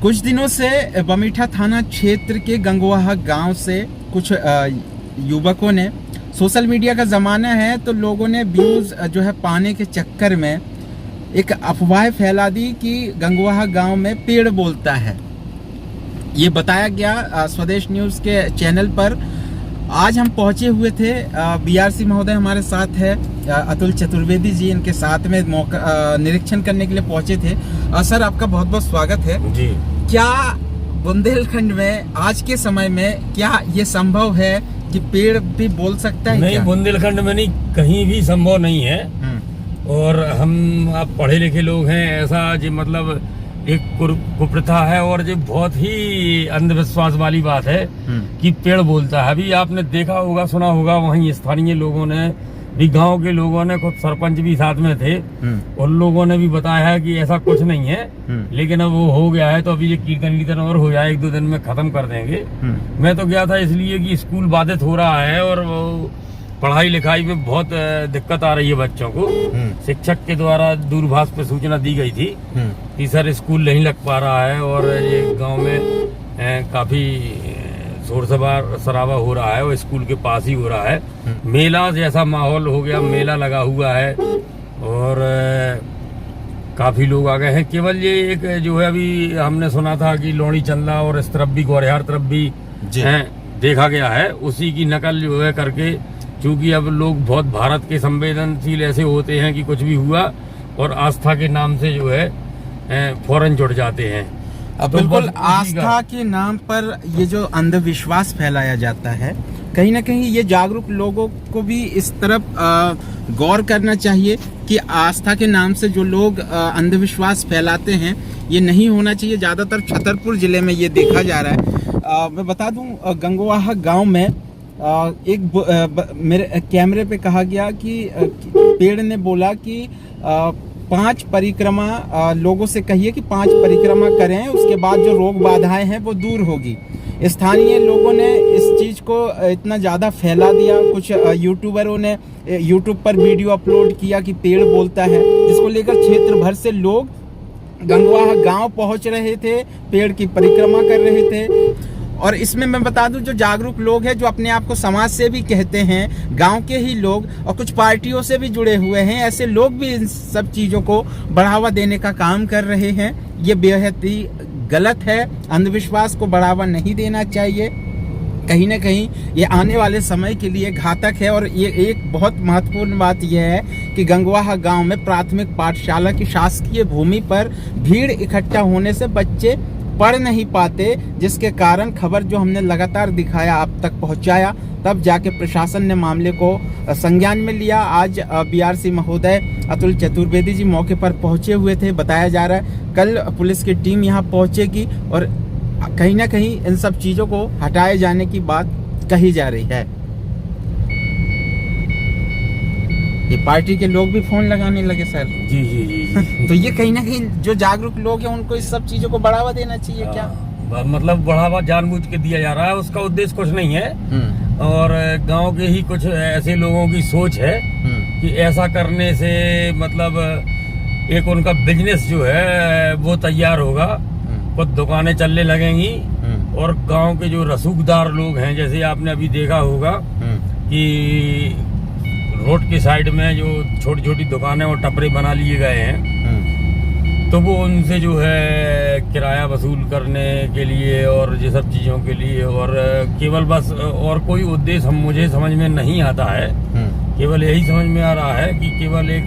कुछ दिनों से बमीठा थाना क्षेत्र के गंगवाहा गांव से कुछ युवकों ने, सोशल मीडिया का ज़माना है तो लोगों ने व्यूज़ जो है पाने के चक्कर में एक अफवाह फैला दी कि गंगवाहा गांव में पेड़ बोलता है। ये बताया गया स्वदेश न्यूज़ के चैनल पर। आज हम पहुंचे हुए थे, बीआरसी महोदय हमारे साथ है, अतुल चतुर्वेदी जी इनके साथ में निरीक्षण करने के लिए पहुंचे थे। सर आपका बहुत बहुत स्वागत है जी। क्या बुंदेलखंड में आज के समय में क्या ये संभव है कि पेड़ भी बोल सकता है? नहीं, बुंदेलखंड में नहीं, कहीं भी संभव नहीं है। और हम आप पढ़े लिखे लोग हैं, ऐसा जो मतलब एक कुप्रथा है और जो बहुत ही अंधविश्वास वाली बात है कि पेड़ बोलता है। अभी आपने देखा होगा, सुना होगा, वहीं स्थानीय लोगों ने भी, गांव के लोगों ने, खुद सरपंच भी साथ में थे, उन लोगों ने भी बताया है कि ऐसा कुछ नहीं है। लेकिन अब वो हो गया है तो अभी ये कीर्तन और हो जाए, 1-2 दिन में खत्म कर देंगे। मैं तो गया था इसलिए कि स्कूल बाधित हो रहा है और पढ़ाई लिखाई में बहुत दिक्कत आ रही है बच्चों को। शिक्षक के द्वारा दूरभाष पे सूचना दी गई थी कि सर स्कूल नहीं लग पा रहा है और ये गांव में काफी शोर शराबा हो रहा है और स्कूल के पास ही हो रहा है। मेला जैसा माहौल हो गया, मेला लगा हुआ है और काफी लोग आ गए हैं। केवल ये एक जो है अभी हमने सुना था कि लोणी चंदा और इस तरफ भी, गौरिहार तरफ भी देखा गया है, उसी की नकल जो है करके, क्योंकि अब लोग बहुत भारत के संवेदनशील ऐसे होते हैं कि कुछ भी हुआ और आस्था के नाम से जो है फौरन जुड़ जाते हैं। तो बिल्कुल आस्था के नाम पर ये जो अंधविश्वास फैलाया जाता है, कहीं ना कहीं ये जागरूक लोगों को भी इस तरफ गौर करना चाहिए कि आस्था के नाम से जो लोग अंधविश्वास फैलाते हैं ये नहीं होना चाहिए। ज्यादातर छतरपुर जिले में ये देखा जा रहा है। मैं बता दूं, गंगवाहा गांव में मेरे कैमरे पे कहा गया कि पेड़ ने बोला कि 5 परिक्रमा लोगों से कहिए कि 5 परिक्रमा करें, उसके बाद जो रोग बाधाएं हैं वो दूर होगी। स्थानीय लोगों ने इस चीज को इतना ज्यादा फैला दिया। कुछ यूट्यूबरों ने यूट्यूब पर वीडियो अपलोड किया कि पेड़ बोलता है, जिसको लेकर क्षेत्र भर से लोग गंगवाहा गांव पहुंच रहे थे, पेड़ की परिक्रमा कर रहे थे। और इसमें मैं बता दूं, जो जागरूक लोग हैं, जो अपने आप को समाज सेवी कहते हैं, गांव के ही लोग और कुछ पार्टियों से भी जुड़े हुए हैं, ऐसे लोग भी इन सब चीजों को बढ़ावा देने का काम कर रहे हैं। ये बेहद ही गलत है। अंधविश्वास को बढ़ावा नहीं देना चाहिए। कहीं ना कहीं ये आने वाले समय के लिए घातक है। और ये एक बहुत महत्वपूर्ण बात यह है कि गंगवाहा गांव में प्राथमिक पाठशाला की शासकीय भूमि पर भीड़ इकट्ठा होने से बच्चे पढ़ नहीं पाते, जिसके कारण खबर जो हमने लगातार दिखाया, आप तक पहुंचाया, तब जाके प्रशासन ने मामले को संज्ञान में लिया। आज बीआरसी महोदय अतुल चतुर्वेदी जी मौके पर पहुंचे हुए थे। बताया जा रहा है कल पुलिस की टीम यहां पहुंचेगी और कहीं ना कहीं इन सब चीजों को हटाए जाने की बात कही जा रही है। ये पार्टी के लोग भी फोन लगाने लगे सर। जी जी जी। तो ये कहीं ना कहीं जो जागरूक लोग हैं उनको इस सब चीजों को बढ़ावा देना चाहिए क्या? मतलब बढ़ावा जानबूझ के दिया जा रहा है, उसका उद्देश्य कुछ नहीं है। और गांव के ही कुछ ऐसे लोगों की सोच है कि ऐसा करने से मतलब एक उनका बिजनेस जो है वो तैयार होगा, कुछ दुकानें चलने लगेंगी और गांव के जो रसूखदार लोग हैं, जैसे आपने अभी देखा होगा कि रोड के साइड में जो छोटी छोटी दुकानें और टपरे बना लिए गए हैं, तो वो उनसे जो है किराया वसूल करने के लिए और ये सब चीजों के लिए, और केवल बस और कोई उद्देश्य मुझे समझ में नहीं आता है। केवल यही समझ में आ रहा है कि केवल एक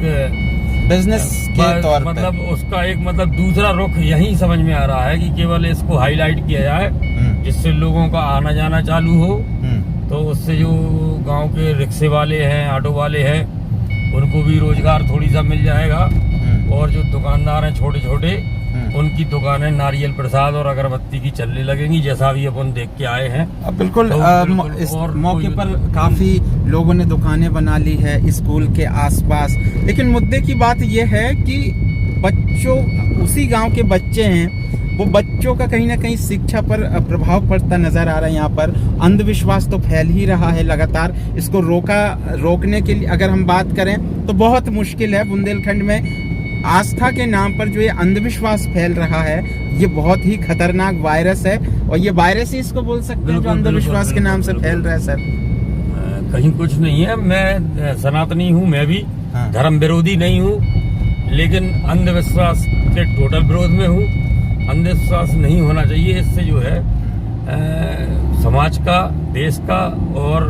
बिजनेस के तौर पे, मतलब उसका एक मतलब दूसरा रुख यही समझ में आ रहा है कि केवल इसको हाईलाइट किया जाए, जिससे लोगों का आना जाना चालू हो। तो उससे जो गांव के रिक्शे वाले हैं, ऑटो वाले हैं, उनको भी रोजगार थोड़ी सा मिल जाएगा। और जो दुकानदार हैं छोटे छोटे, उनकी दुकानें नारियल प्रसाद और अगरबत्ती की चलने लगेंगी, जैसा भी अपन देख के आए हैं। अब बिल्कुल इस मौके पर काफी लोगों ने दुकानें बना ली है स्कूल के आसपास। लेकिन मुद्दे की बात यह है कि बच्चों, उसी गांव के बच्चे हैं, वो बच्चों का कहीं ना कहीं शिक्षा पर प्रभाव पड़ता नजर आ रहा है। यहाँ पर अंधविश्वास तो फैल ही रहा है लगातार। इसको रोकने के लिए अगर हम बात करें तो बहुत मुश्किल है। बुंदेलखंड में आस्था के नाम पर जो ये अंधविश्वास फैल रहा है, ये बहुत ही खतरनाक वायरस है, और ये वायरस ही इसको बोल सकते हैं जो बिल्कुल, अंधविश्वास के नाम से फैल रहा है सर। कहीं कुछ नहीं है। मैं सनातनी हूँ, मैं भी हाँ। धर्म विरोधी नहीं हूँ, लेकिन अंधविश्वास के टोटल विरोध में हूँ। अंधविश्वास नहीं होना चाहिए। इससे जो है समाज का, देश का और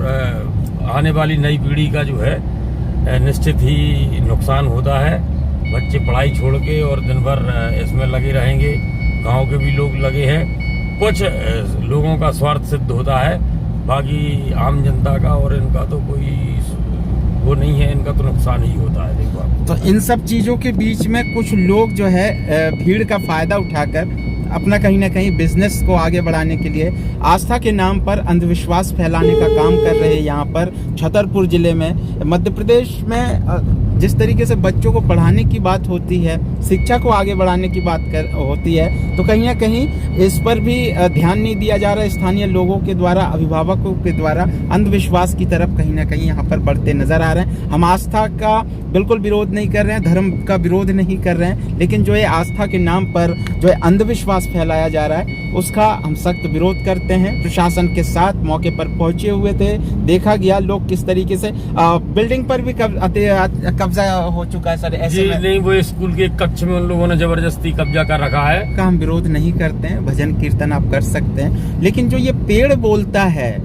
आने वाली नई पीढ़ी का जो है निश्चित ही नुकसान होता है। बच्चे पढ़ाई छोड़ के और दिन भर इसमें लगे रहेंगे। गांव के भी लोग लगे हैं। कुछ लोगों का स्वार्थ सिद्ध होता है, बाकी आम जनता का और इनका तो कोई वो नहीं है, इनका तो नुकसान ही होता है। देखो आप, तो इन सब चीजों के बीच में कुछ लोग जो है भीड़ का फायदा उठाकर अपना कहीं ना कहीं बिजनेस को आगे बढ़ाने के लिए आस्था के नाम पर अंधविश्वास फैलाने का काम कर रहे हैं। यहाँ पर छतरपुर जिले में, मध्य प्रदेश में जिस तरीके से बच्चों को पढ़ाने की बात होती है, शिक्षा को आगे बढ़ाने की बात होती है, तो कहीं ना कहीं इस पर भी ध्यान नहीं दिया जा रहा है। स्थानीय लोगों के द्वारा, अभिभावकों के द्वारा अंधविश्वास की तरफ कहीं ना कहीं यहाँ पर बढ़ते नजर आ रहे हैं। हम आस्था का बिल्कुल विरोध नहीं कर रहे हैं, धर्म का विरोध नहीं कर रहे हैं, लेकिन जो है आस्था के नाम पर जो है अंधविश्वास फैलाया जा रहा है, उसका हम सख्त विरोध करते हैं। प्रशासन के साथ मौके पर पहुंचे हुए थे, देखा गया लोग किस तरीके से बिल्डिंग पर भी कब्जा हो चुका है सर। ऐसे जी में नहीं, वो स्कूल के कक्ष में उन लोगों ने जबरदस्ती कब्जा कर रखा है। का हम विरोध नहीं करते हैं, भजन कीर्तन आप कर सकते हैं, लेकिन जो ये पेड़ बोलता है,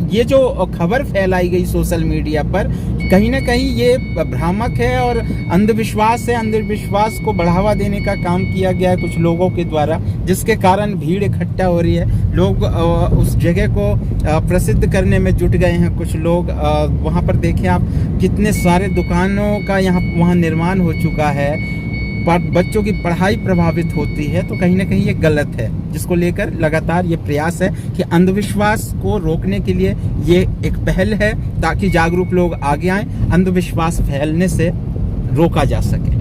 ये जो खबर फैलाई गई सोशल मीडिया पर, कहीं ना कहीं ये भ्रामक है और अंधविश्वास है। अंधविश्वास को बढ़ावा देने का काम किया गया है कुछ लोगों के द्वारा, जिसके कारण भीड़ इकट्ठा हो रही है। लोग उस जगह को प्रसिद्ध करने में जुट गए हैं। कुछ लोग वहाँ पर देखें आप, कितने सारे दुकानों का वहाँ निर्माण हो चुका है। बच्चों की पढ़ाई प्रभावित होती है, तो कहीं ना कहीं ये गलत है, जिसको लेकर लगातार ये प्रयास है कि अंधविश्वास को रोकने के लिए ये एक पहल है, ताकि जागरूक लोग आगे आएं, अंधविश्वास फैलने से रोका जा सके।